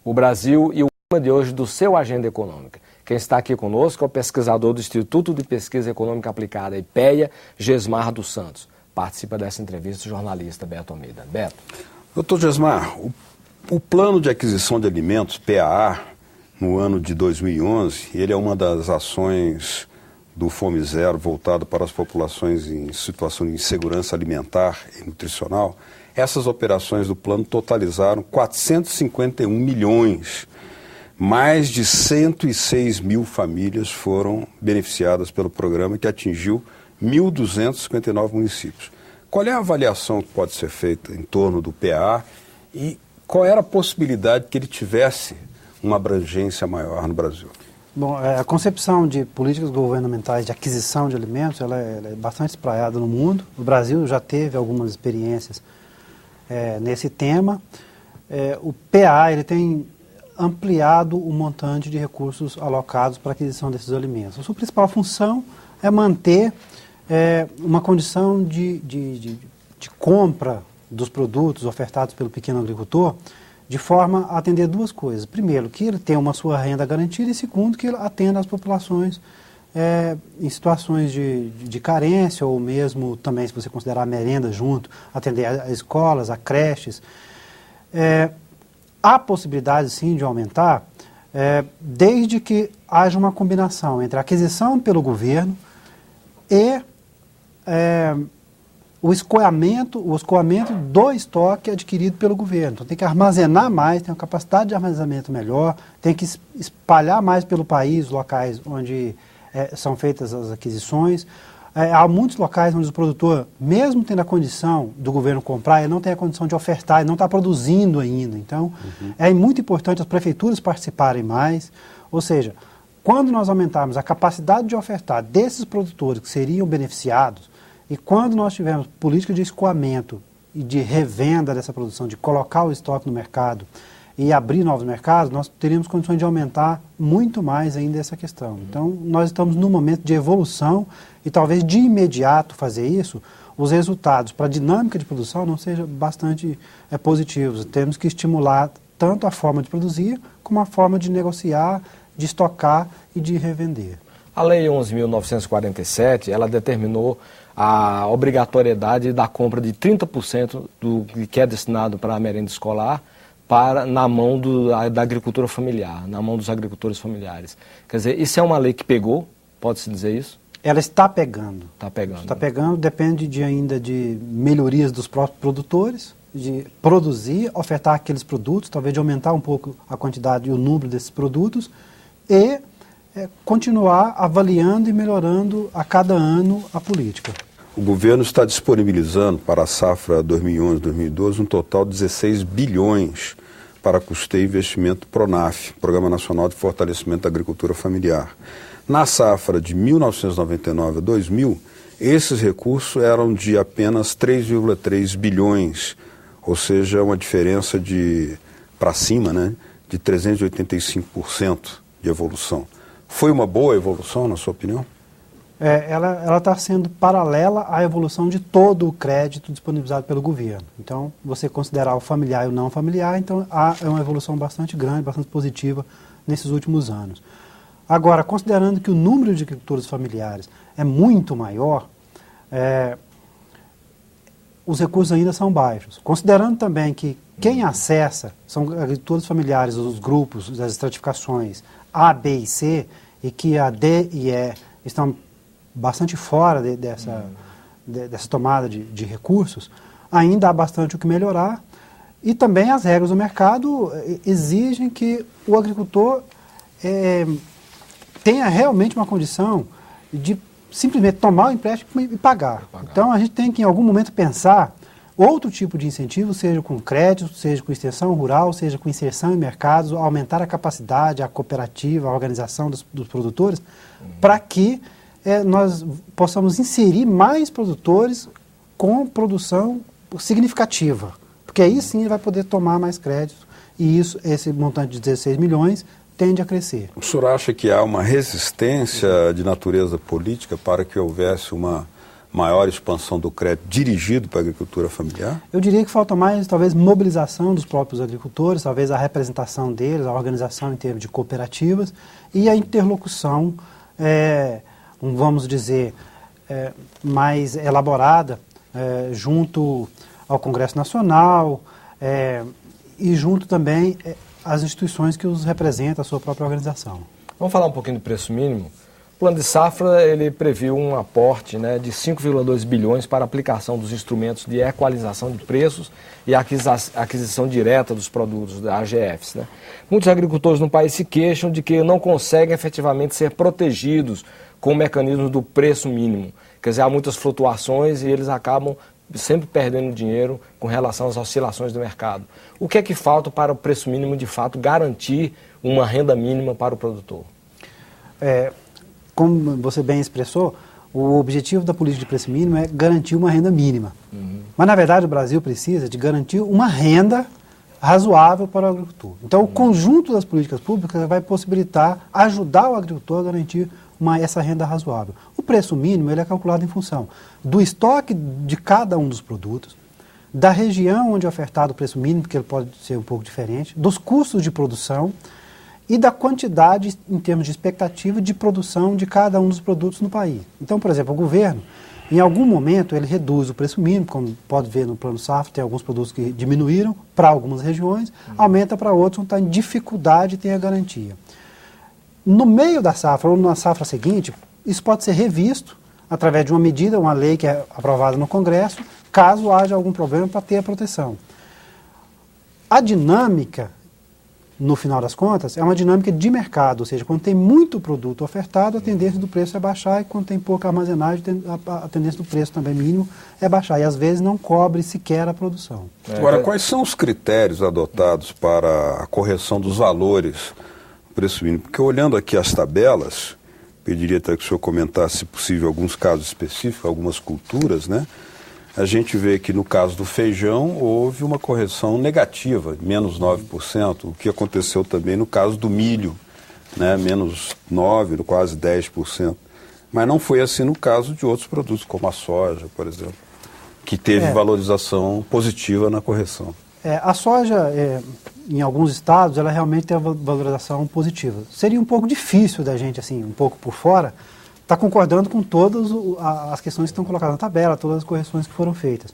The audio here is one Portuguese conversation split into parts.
o Brasil e o tema de hoje do seu Agenda Econômica. Quem está aqui conosco é o pesquisador do Instituto de Pesquisa Econômica Aplicada, IPEA, Gesmar dos Santos. Participa dessa entrevista o jornalista Beto Almeida. Beto. Doutor Gesmar, o Plano de Aquisição de Alimentos, PAA, no ano de 2011, ele é uma das ações do Fome Zero voltado para as populações em situação de insegurança alimentar e nutricional. Essas operações do plano totalizaram 451 milhões. Mais de 106 mil famílias foram beneficiadas pelo programa, que atingiu 1.259 municípios. Qual é a avaliação que pode ser feita em torno do PAA e qual era a possibilidade que ele tivesse uma abrangência maior no Brasil? Bom, a concepção de políticas governamentais de aquisição de alimentos ela é bastante espraiada no mundo. O Brasil já teve algumas experiências nesse tema. O PAA ele tem ampliado o montante de recursos alocados para a aquisição desses alimentos. A sua principal função é manter uma condição de compra dos produtos ofertados pelo pequeno agricultor de forma a atender duas coisas. Primeiro, que ele tenha uma sua renda garantida e segundo, que ele atenda as populações em situações de carência ou mesmo também, se você considerar a merenda junto, atender as escolas, a creches. Há possibilidade, sim, de aumentar, desde que haja uma combinação entre a aquisição pelo governo e o escoamento do estoque adquirido pelo governo. Então tem que armazenar mais, tem uma capacidade de armazenamento melhor, tem que espalhar mais pelo país, locais onde são feitas as aquisições. Há muitos locais onde o produtor, mesmo tendo a condição do governo comprar, ele não tem a condição de ofertar, ele não está produzindo ainda. Então, é muito importante as prefeituras participarem mais. Ou seja, quando nós aumentarmos a capacidade de ofertar desses produtores que seriam beneficiados, e quando nós tivermos política de escoamento e de revenda dessa produção, de colocar o estoque no mercado e abrir novos mercados, nós teríamos condições de aumentar muito mais ainda essa questão. Então, nós estamos num momento de evolução e talvez de imediato fazer isso, os resultados para a dinâmica de produção não sejam bastante positivos. Temos que estimular tanto a forma de produzir como a forma de negociar, de estocar e de revender. A Lei 11.947, ela determinou a obrigatoriedade da compra de 30% do que é destinado para a merenda escolar na mão da agricultura familiar, na mão dos agricultores familiares. Quer dizer, isso é uma lei que pegou, pode-se dizer isso? Ela está pegando. Está pegando. Está pegando, depende ainda de melhorias dos próprios produtores, de produzir, ofertar aqueles produtos, talvez de aumentar um pouco a quantidade e o número desses produtos e continuar avaliando e melhorando a cada ano a política. O governo está disponibilizando para a safra 2011-2012 um total de 16 bilhões para custeio e investimento PRONAF, Programa Nacional de Fortalecimento da Agricultura Familiar. Na safra de 1999 a 2000, esses recursos eram de apenas 3,3 bilhões, ou seja, uma diferença para cima, né, de 385% de evolução. Foi uma boa evolução, na sua opinião? Ela está sendo paralela à evolução de todo o crédito disponibilizado pelo governo. Então, você considerar o familiar e o não familiar, então é uma evolução bastante grande, bastante positiva nesses últimos anos. Agora, considerando que o número de agricultores familiares é muito maior, os recursos ainda são baixos. Considerando também que quem acessa são agricultores familiares, os grupos, as estratificações A, B e C, e que a D e E estão bastante fora dessa tomada de recursos, ainda há bastante o que melhorar. E também as regras do mercado exigem que o agricultor tenha realmente uma condição de simplesmente tomar o empréstimo e pagar. Então a gente tem que em algum momento pensar outro tipo de incentivo, seja com crédito, seja com extensão rural, seja com inserção em mercados, aumentar a capacidade, a cooperativa, a organização dos produtores, para que nós possamos inserir mais produtores com produção significativa. Porque aí sim ele vai poder tomar mais crédito e esse montante de 16 milhões tende a crescer. O senhor acha que há uma resistência de natureza política para que houvesse uma maior expansão do crédito dirigido para a agricultura familiar? Eu diria que falta mais, talvez, mobilização dos próprios agricultores, talvez a representação deles, a organização em termos de cooperativas e a interlocução, vamos dizer, mais elaborada junto ao Congresso Nacional e junto também às instituições que os representam, a sua própria organização. Vamos falar um pouquinho do preço mínimo. O plano de safra, ele previu um aporte, né, de 5,2 bilhões para aplicação dos instrumentos de equalização de preços e aquisição direta dos produtos da AGFs. Né? Muitos agricultores no país se queixam de que não conseguem efetivamente ser protegidos com o mecanismo do preço mínimo. Quer dizer, há muitas flutuações e eles acabam sempre perdendo dinheiro com relação às oscilações do mercado. O que é que falta para o preço mínimo, de fato, garantir uma renda mínima para o produtor? Como você bem expressou, o objetivo da política de preço mínimo é garantir uma renda mínima. Mas, na verdade, o Brasil precisa de garantir uma renda razoável para o agricultor. Então, o conjunto das políticas públicas vai possibilitar, ajudar o agricultor a garantir essa renda razoável. O preço mínimo ele é calculado em função do estoque de cada um dos produtos, da região onde é ofertado o preço mínimo, porque ele pode ser um pouco diferente, dos custos de produção e da quantidade, em termos de expectativa, de produção de cada um dos produtos no país. Então, por exemplo, o governo, em algum momento, ele reduz o preço mínimo, como pode ver no Plano Safra, tem alguns produtos que diminuíram para algumas regiões, aumenta para outros, onde está em dificuldade e tem a garantia. No meio da safra, ou na safra seguinte, isso pode ser revisto através de uma medida, uma lei que é aprovada no Congresso, caso haja algum problema para ter a proteção. A dinâmica, no final das contas, é uma dinâmica de mercado, ou seja, quando tem muito produto ofertado, a tendência do preço é baixar, e quando tem pouca armazenagem, a tendência do preço também mínimo é baixar, e às vezes não cobre sequer a produção. Agora, quais são os critérios adotados para a correção dos valores do preço mínimo? Porque olhando aqui as tabelas, pediria até que o senhor comentasse, se possível, alguns casos específicos, algumas culturas, né? A gente vê que no caso do feijão houve uma correção negativa, menos 9%, o que aconteceu também no caso do milho, né, menos 9%, quase 10%. Mas não foi assim no caso de outros produtos, como a soja, por exemplo, que teve valorização positiva na correção. A soja, em alguns estados, ela realmente tem uma valorização positiva. Seria um pouco difícil da gente, assim, um pouco por fora, está concordando com todas as questões que estão colocadas na tabela, todas as correções que foram feitas.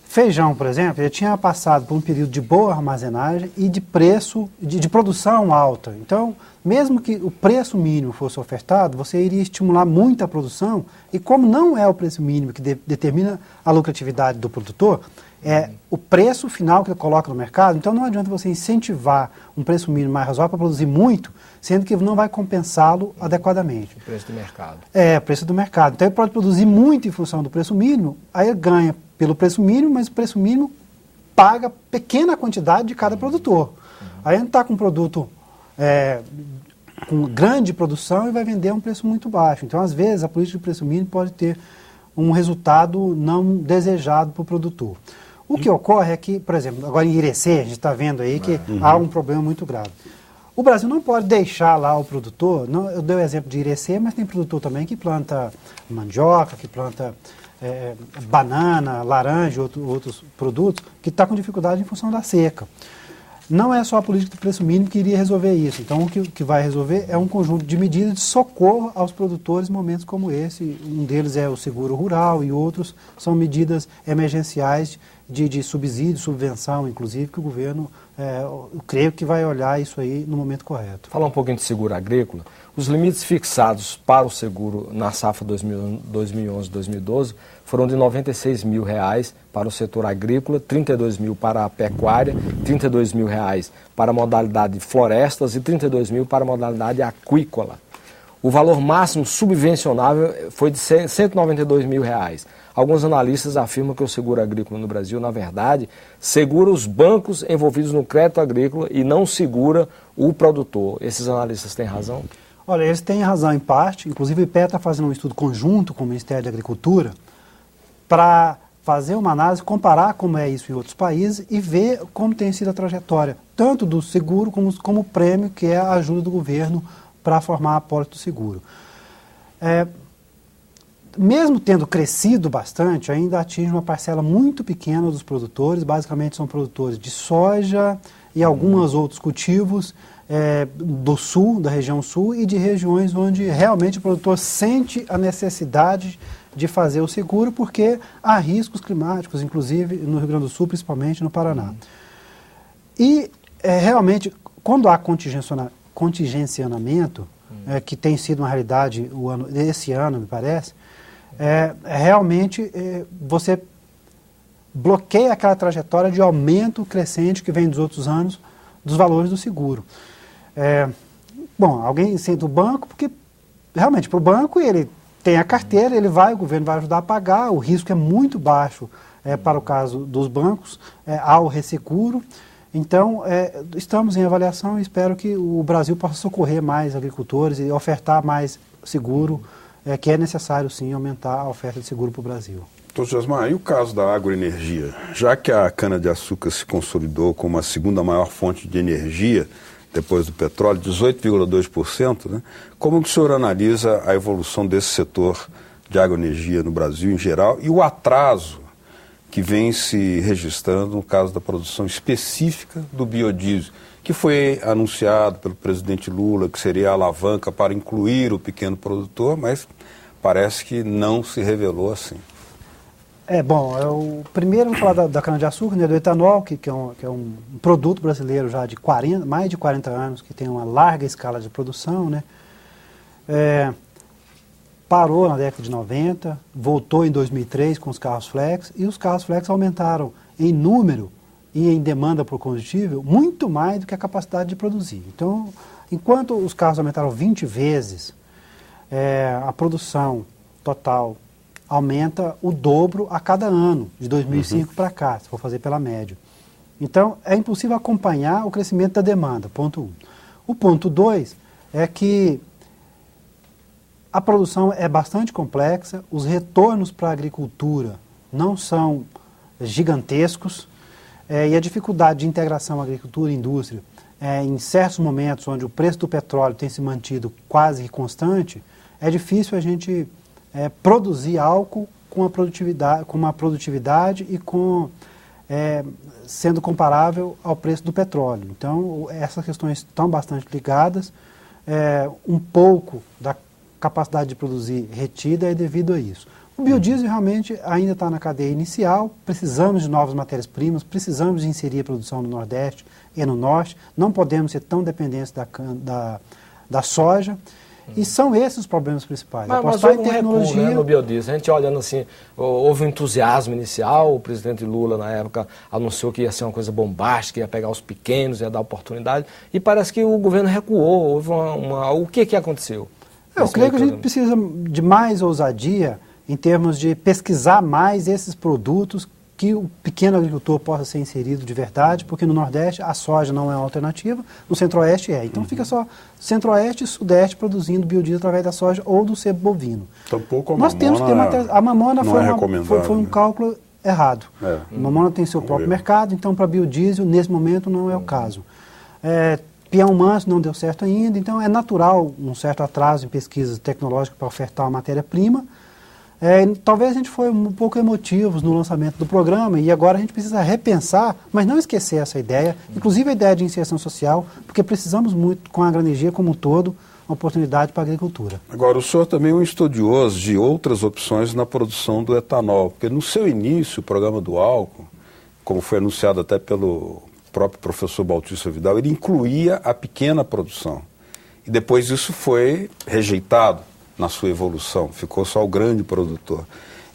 Feijão, por exemplo, ele tinha passado por um período de boa armazenagem e de preço, de produção alta. Então, mesmo que o preço mínimo fosse ofertado, você iria estimular muito a produção, e como não é o preço mínimo que determina a lucratividade do produtor, é o preço final que ele coloca no mercado, então não adianta você incentivar um preço mínimo mais razoável para produzir muito, sendo que não vai compensá-lo adequadamente. O preço do mercado. O preço do mercado. Então ele pode produzir muito em função do preço mínimo, aí ele ganha pelo preço mínimo, mas o preço mínimo paga pequena quantidade de cada produtor. Aí ele está com um produto com grande produção e vai vender a um preço muito baixo. Então, às vezes, a política de preço mínimo pode ter um resultado não desejado para o produtor. O que ocorre é que, por exemplo, agora em Irecê, a gente está vendo aí que há um problema muito grave. O Brasil não pode deixar lá o produtor, eu dei o exemplo de Irecê, mas tem produtor também que planta mandioca, que planta banana, laranja e outros produtos, que está com dificuldade em função da seca. Não é só a política do preço mínimo que iria resolver isso. Então, o que vai resolver é um conjunto de medidas de socorro aos produtores em momentos como esse. Um deles é o seguro rural e outros são medidas emergenciais de subsídio, subvenção, inclusive, que o governo, eu creio que vai olhar isso aí no momento correto. Falar um pouquinho de seguro agrícola. Os limites fixados para o seguro na safra 2011-2012 foram de R$ 96 mil para o setor agrícola, R$ 32 mil para a pecuária, R$ 32 mil para a modalidade florestas e R$ 32 mil para a modalidade aquícola. O valor máximo subvencionável foi de R$ 192 mil. Alguns analistas afirmam que o seguro agrícola no Brasil, na verdade, segura os bancos envolvidos no crédito agrícola e não segura o produtor. Esses analistas têm razão? Olha, eles têm razão em parte. Inclusive, o IPEA está fazendo um estudo conjunto com o Ministério da Agricultura para fazer uma análise, comparar como é isso em outros países e ver como tem sido a trajetória, tanto do seguro como o prêmio, que é a ajuda do governo para formar a apólice do seguro. mesmo tendo crescido bastante, ainda atinge uma parcela muito pequena dos produtores, basicamente são produtores de soja e alguns outros cultivos do sul, da região sul, e de regiões onde realmente o produtor sente a necessidade de fazer o seguro, porque há riscos climáticos, inclusive no Rio Grande do Sul, principalmente no Paraná. E realmente, quando há contingenciamento, que tem sido uma realidade esse ano, me parece, realmente você bloqueia aquela trajetória de aumento crescente que vem dos outros anos dos valores do seguro. Bom, alguém senta o banco, porque realmente para o banco ele tem a carteira, o governo vai ajudar a pagar, o risco é muito baixo para o caso dos bancos, há o resseguro. Então, estamos em avaliação e espero que o Brasil possa socorrer mais agricultores e ofertar mais seguro, que é necessário sim aumentar a oferta de seguro para o Brasil. Doutor Josmar, e o caso da agroenergia? Já que a cana-de-açúcar se consolidou como a segunda maior fonte de energia, depois do petróleo, 18,2%, né? Como que o senhor analisa a evolução desse setor de agroenergia no Brasil em geral e o atraso que vem se registrando no caso da produção específica do biodiesel, que foi anunciado pelo presidente Lula que seria a alavanca para incluir o pequeno produtor, mas parece que não se revelou assim. Primeiro vou falar da cana-de-açúcar, né, do etanol, que é um produto brasileiro já de mais de 40 anos, que tem uma larga escala de produção, né? Parou na década de 90, voltou em 2003 com os carros flex, e os carros flex aumentaram em número e em demanda por combustível muito mais do que a capacidade de produzir. Então, enquanto os carros aumentaram 20 vezes, a produção total aumenta o dobro a cada ano, de 2005 para cá, se for fazer pela média. Então, é impossível acompanhar o crescimento da demanda, ponto 1. O ponto 2 é que a produção é bastante complexa, os retornos para a agricultura não são gigantescos, e a dificuldade de integração agricultura e indústria, em certos momentos onde o preço do petróleo tem se mantido quase constante, é difícil a gente produzir álcool com uma produtividade e sendo comparável ao preço do petróleo. Então, essas questões estão bastante ligadas. Um pouco da capacidade de produzir retida é devido a isso. O biodiesel realmente ainda está na cadeia inicial, precisamos de novas matérias-primas, precisamos de inserir a produção no Nordeste e no Norte, não podemos ser tão dependentes da soja. E são esses os problemas principais. Mas houve um recuo, né, no biodiesel. A gente olhando assim, houve um entusiasmo inicial, o presidente Lula na época anunciou que ia ser uma coisa bombástica, ia pegar os pequenos, ia dar oportunidade, e parece que o governo recuou, houve o que aconteceu? Eu creio que a gente precisa de mais ousadia em termos de pesquisar mais esses produtos que o pequeno agricultor possa ser inserido de verdade, porque no Nordeste a soja não é uma alternativa, no Centro-Oeste é. Então fica só Centro-Oeste e Sudeste produzindo biodiesel através da soja ou do sebo bovino. Tampouco a Nós temos que ter a mamona foi um né? cálculo errado. A mamona tem seu próprio mercado, então para biodiesel nesse momento não é o caso. Pião manso não deu certo ainda, então é natural um certo atraso em pesquisas tecnológicas para ofertar uma matéria-prima. Talvez a gente foi um pouco emotivos no lançamento do programa e agora a gente precisa repensar, mas não esquecer essa ideia, inclusive a ideia de inserção social, porque precisamos muito, com a agroenergia como um todo, uma oportunidade para a agricultura. Agora, o senhor também é um estudioso de outras opções na produção do etanol, porque no seu início, o programa do álcool, como foi anunciado até pelo próprio professor Bautista Vidal, ele incluía a pequena produção. E depois isso foi rejeitado na sua evolução, ficou só o grande produtor.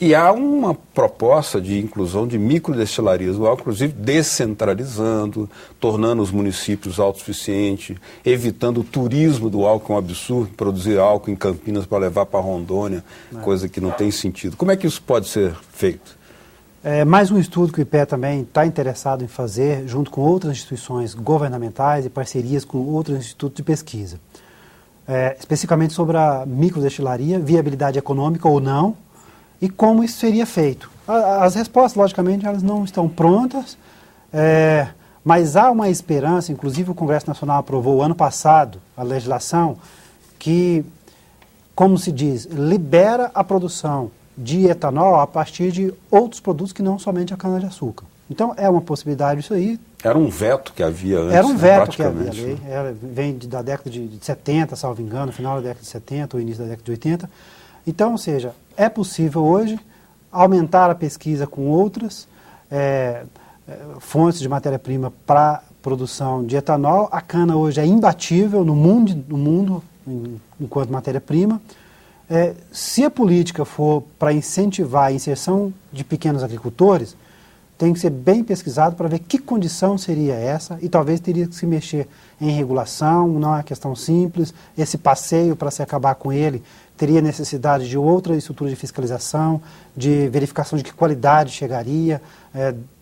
E há uma proposta de inclusão de microdestilarias do álcool, inclusive descentralizando, tornando os municípios autossuficientes, evitando o turismo do álcool, que é um absurdo, produzir álcool em Campinas para levar para Rondônia, coisa que não tem sentido. Como é que isso pode ser feito? Mais um estudo que o IPE também está interessado em fazer, junto com outras instituições governamentais e parcerias com outros institutos de pesquisa. Especificamente sobre a microdestilaria, viabilidade econômica ou não, e como isso seria feito. As respostas, logicamente, elas não estão prontas, mas há uma esperança, inclusive o Congresso Nacional aprovou ano passado a legislação que como se diz, libera a produção de etanol a partir de outros produtos que não somente a cana-de-açúcar. Então, é uma possibilidade isso aí. Era um veto que havia antes. Era um veto que havia. Praticamente. Vem da década de 70, salvo engano, final da década de 70 ou início da década de 80. Então, ou seja, é possível hoje aumentar a pesquisa com outras fontes de matéria-prima para produção de etanol. A cana hoje é imbatível no mundo enquanto matéria-prima. Se a política for para incentivar a inserção de pequenos agricultores, tem que ser bem pesquisado para ver que condição seria essa e talvez teria que se mexer em regulação, não é uma questão simples. Esse passeio, para se acabar com ele, teria necessidade de outra estrutura de fiscalização, de verificação de que qualidade chegaria,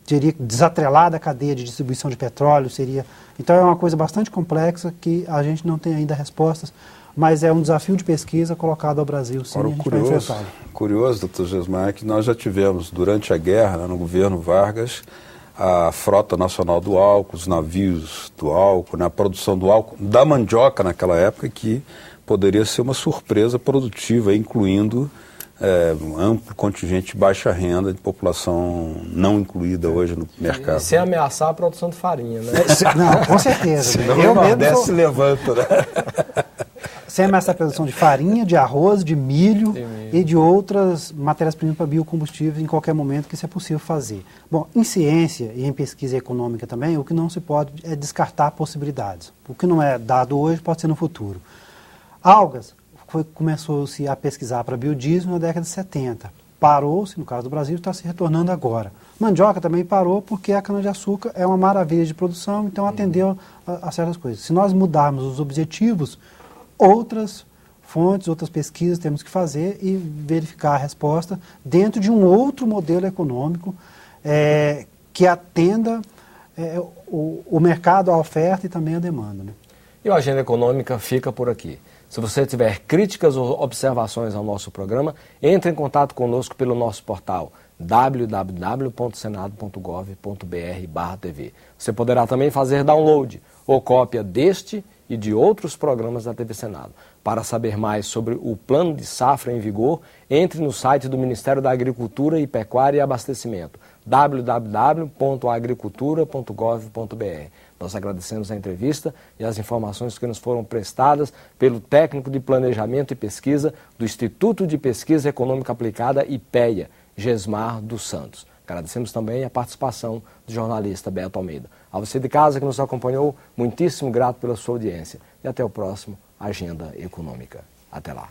teria que desatrelar da cadeia de distribuição de petróleo, seria... Então é uma coisa bastante complexa que a gente não tem ainda respostas, mas é um desafio de pesquisa colocado ao Brasil, sim, Agora, a gente vai enfrentá-lo. Curioso, doutor Gesmar, que nós já tivemos, durante a guerra, no governo Vargas, a frota nacional do álcool, os navios do álcool, a produção do álcool, da mandioca naquela época, que poderia ser uma surpresa produtiva, incluindo um amplo contingente de baixa renda, de população não incluída hoje no mercado. Sem ameaçar a produção de farinha, né? Não, com certeza. Senão Eu o Nordeste se levanta, né? Sem ameaçar a produção de farinha, de arroz, de milho e de outras matérias-primas para biocombustíveis em qualquer momento que isso é possível fazer. Bom, em ciência e em pesquisa econômica também, o que não se pode é descartar possibilidades. O que não é dado hoje pode ser no futuro. Algas, começou-se a pesquisar para biodiesel na década de 70. Parou-se, no caso do Brasil, está se retornando agora. Mandioca também parou porque a cana-de-açúcar é uma maravilha de produção, então atendeu a certas coisas. Se nós mudarmos os objetivos, outras fontes, outras pesquisas temos que fazer e verificar a resposta dentro de um outro modelo econômico que atenda o mercado, a oferta e também a demanda, né? E a Agenda Econômica fica por aqui. Se você tiver críticas ou observações ao nosso programa, entre em contato conosco pelo nosso portal www.senado.gov.br/TV. Você poderá também fazer download ou cópia deste e de outros programas da TV Senado. Para saber mais sobre o Plano de Safra em vigor, entre no site do Ministério da Agricultura e Pecuária e Abastecimento, www.agricultura.gov.br. Nós agradecemos a entrevista e as informações que nos foram prestadas pelo técnico de Planejamento e Pesquisa do Instituto de Pesquisa Econômica Aplicada, IPEA, Gesmar dos Santos. Agradecemos também a participação do jornalista Beto Almeida. A você de casa que nos acompanhou, muitíssimo grato pela sua audiência. E até o próximo Agenda Econômica. Até lá.